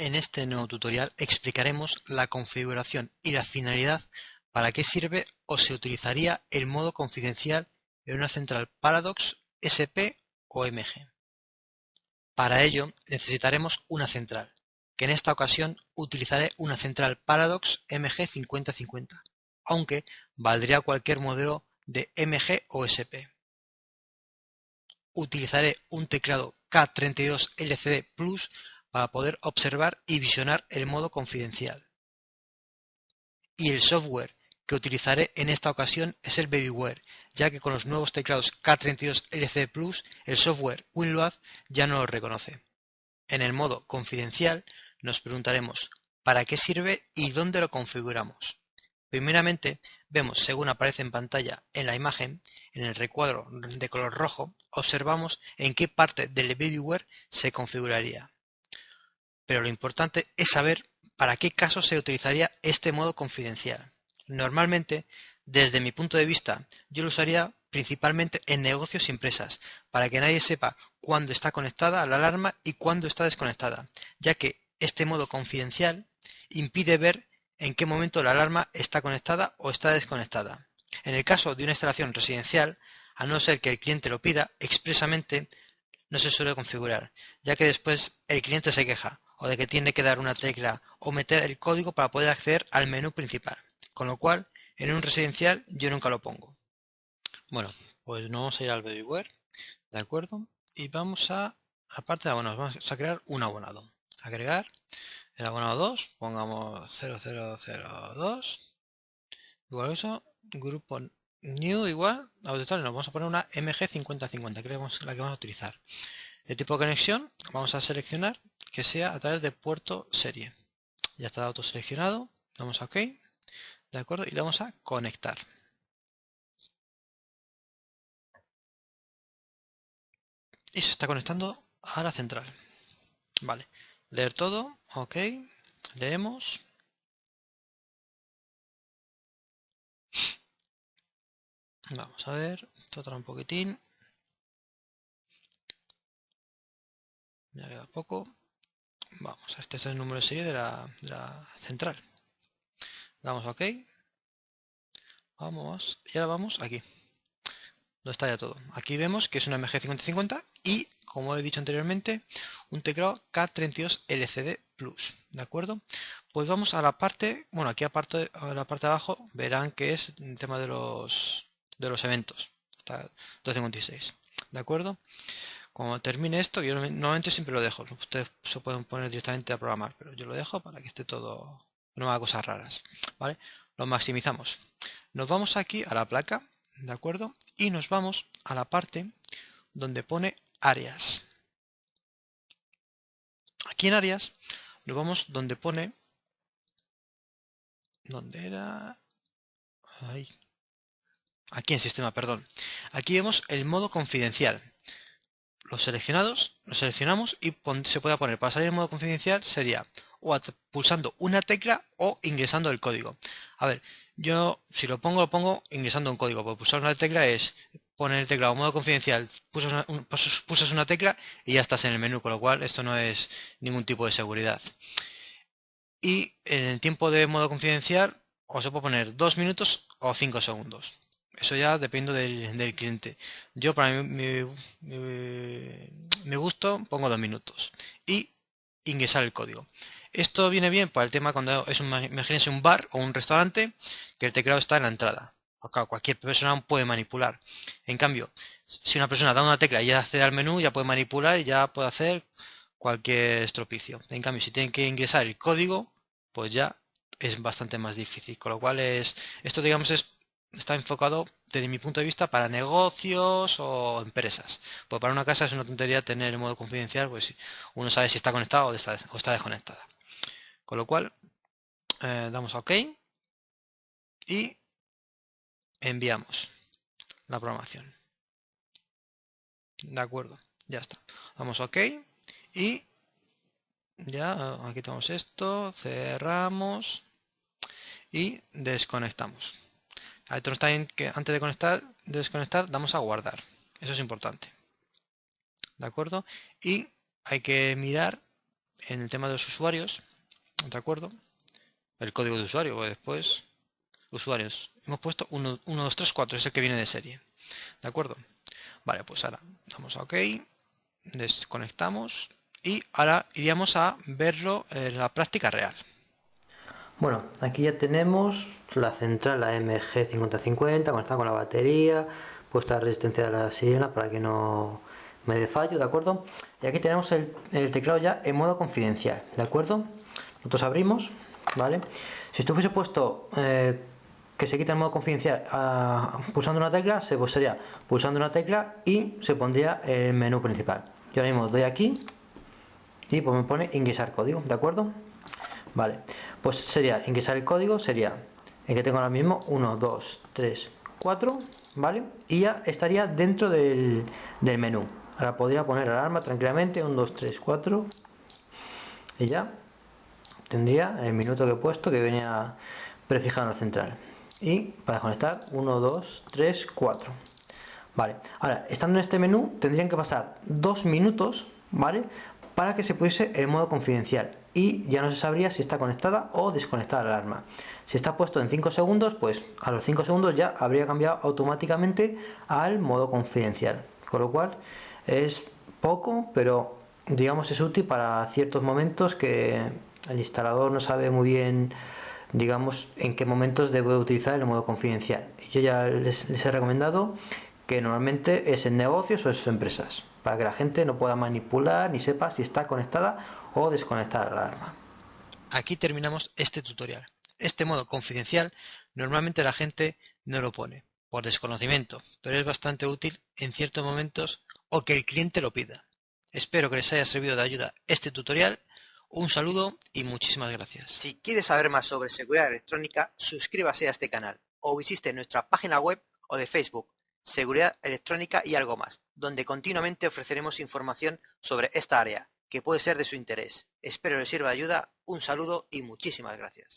En este nuevo tutorial explicaremos la configuración y la finalidad para qué sirve o se utilizaría el modo confidencial en una central Paradox, SP o MG. Para ello necesitaremos una central, que en esta ocasión utilizaré una central Paradox MG5050, aunque valdría cualquier modelo de MG o SP. Utilizaré un teclado K32 LCD Plus para poder observar y visionar el modo confidencial. Y el software que utilizaré en esta ocasión es el Babyware, ya que con los nuevos teclados K32 LCD Plus el software WinLoad ya no lo reconoce. En el modo confidencial nos preguntaremos ¿para qué sirve y dónde lo configuramos? Primeramente, vemos, según aparece en pantalla en la imagen, en el recuadro de color rojo, observamos en qué parte del Babyware se configuraría. Pero lo importante es saber para qué caso se utilizaría este modo confidencial. Normalmente, desde mi punto de vista, yo lo usaría principalmente en negocios y empresas, para que nadie sepa cuándo está conectada la alarma y cuándo está desconectada, ya que este modo confidencial impide ver en qué momento la alarma está conectada o está desconectada. En el caso de una instalación residencial, a no ser que el cliente lo pida expresamente, no se suele configurar, ya que después el cliente se queja o de que tiene que dar una tecla o meter el código para poder acceder al menú principal, con lo cual en un residencial yo nunca lo pongo. Bueno, pues nos vamos a ir al Babyware, ¿de acuerdo? Y vamos a la parte de abonados, vamos a crear un abonado. Agregar el abonado 2, pongamos 0002, igual eso, grupo new igual, auditorio, nos vamos a poner una MG5050, que es la que vamos a utilizar. El tipo de conexión vamos a seleccionar que sea a través de puerto serie. Ya está auto seleccionado, damos a OK, de acuerdo, y le vamos a conectar. Y se está conectando a la central. Vale, leer todo, OK, leemos. Vamos a ver, total un poquitín. Ya queda poco. Vamos, este es el número de serie de la central. Damos a OK. Vamos, y ahora vamos aquí. Donde está ya todo. Aquí vemos que es una MG5050 y, como he dicho anteriormente, un teclado K32 LCD Plus. ¿De acuerdo? Pues vamos a la parte, bueno, aquí aparte, a la parte de abajo verán que es el tema de los eventos. Está 256. ¿De acuerdo? Cuando termine esto, yo normalmente siempre lo dejo. Ustedes se pueden poner directamente a programar, pero yo lo dejo para que esté todo, no haga cosas raras. ¿Vale? Lo maximizamos. Nos vamos aquí a la placa, ¿de acuerdo? Y nos vamos a la parte donde pone áreas. Aquí en áreas nos vamos donde pone, ¿dónde era? Ahí. Aquí en sistema, perdón. Aquí vemos el modo confidencial. Los seleccionamos y se puede poner, para salir en modo confidencial sería o pulsando una tecla o ingresando el código. A ver, yo si lo pongo ingresando un código, porque pulsar una tecla es poner el teclado en modo confidencial, pulsas una tecla y ya estás en el menú, con lo cual esto no es ningún tipo de seguridad. Y en el tiempo de modo confidencial os se puede poner 2 minutos o 5 segundos. Eso ya depende del cliente. Yo para mi gusto pongo 2 minutos. Y ingresar el código. Esto viene bien para el tema cuando es imagínense un bar o un restaurante que el teclado está en la entrada. Claro, cualquier persona puede manipular. En cambio, si una persona da una tecla y ya accede al menú, ya puede manipular y ya puede hacer cualquier estropicio. En cambio, si tienen que ingresar el código, pues ya es bastante más difícil. Con lo cual esto digamos está enfocado desde mi punto de vista para negocios o empresas. Pues para una casa es una tontería tener el modo confidencial, pues uno sabe si está conectado o está desconectada. Con lo cual damos a OK y enviamos la programación. De acuerdo, ya está. Damos OK y ya aquí tenemos esto, cerramos y desconectamos. También que antes de desconectar, damos a guardar. Eso es importante. ¿De acuerdo? Y hay que mirar en el tema de los usuarios, ¿de acuerdo? El código de usuario, pues después, usuarios. Hemos puesto 1, 2, 3, 4, es el que viene de serie, ¿de acuerdo? Vale, pues ahora damos a OK, desconectamos y ahora iríamos a verlo en la práctica real. Bueno, aquí ya tenemos la central, la MG5050, conectada con la batería, puesta la resistencia de la sirena para que no me dé fallo, ¿de acuerdo? Y aquí tenemos el teclado ya en modo confidencial, ¿de acuerdo? Nosotros abrimos, ¿vale? Si esto fuese puesto que se quita el modo confidencial pulsando una tecla, pues sería pulsando una tecla y se pondría el menú principal. Yo ahora mismo doy aquí y pues me pone ingresar código, ¿de acuerdo? Vale, pues sería ingresar el código, sería el que tengo ahora mismo, 1, 2, 3, 4, ¿vale? Y ya estaría dentro del menú. Ahora podría poner alarma tranquilamente, 1, 2, 3, 4, y ya tendría el minuto que he puesto que venía prefijado en la central. Y para desconectar, 1, 2, 3, 4. Vale, ahora, estando en este menú, tendrían que pasar 2 minutos, ¿vale? Para que se pusiese el modo confidencial y ya no se sabría si está conectada o desconectada la alarma. Si está puesto en 5 segundos, pues a los 5 segundos ya habría cambiado automáticamente al modo confidencial. Con lo cual es poco, pero digamos es útil para ciertos momentos que el instalador no sabe muy bien, digamos, en qué momentos debe utilizar el modo confidencial. Yo ya les he recomendado que normalmente es en negocios o en sus empresas, para que la gente no pueda manipular ni sepa si está conectada o desconectada la alarma. Aquí terminamos este tutorial. Este modo confidencial normalmente la gente no lo pone por desconocimiento, pero es bastante útil en ciertos momentos o que el cliente lo pida. Espero que les haya servido de ayuda este tutorial. Un saludo y muchísimas gracias. Si quieres saber más sobre seguridad electrónica, suscríbase a este canal o visite nuestra página web o de Facebook, Seguridad Electrónica y algo más, donde continuamente ofreceremos información sobre esta área que puede ser de su interés. Espero les sirva de ayuda, un saludo y muchísimas gracias.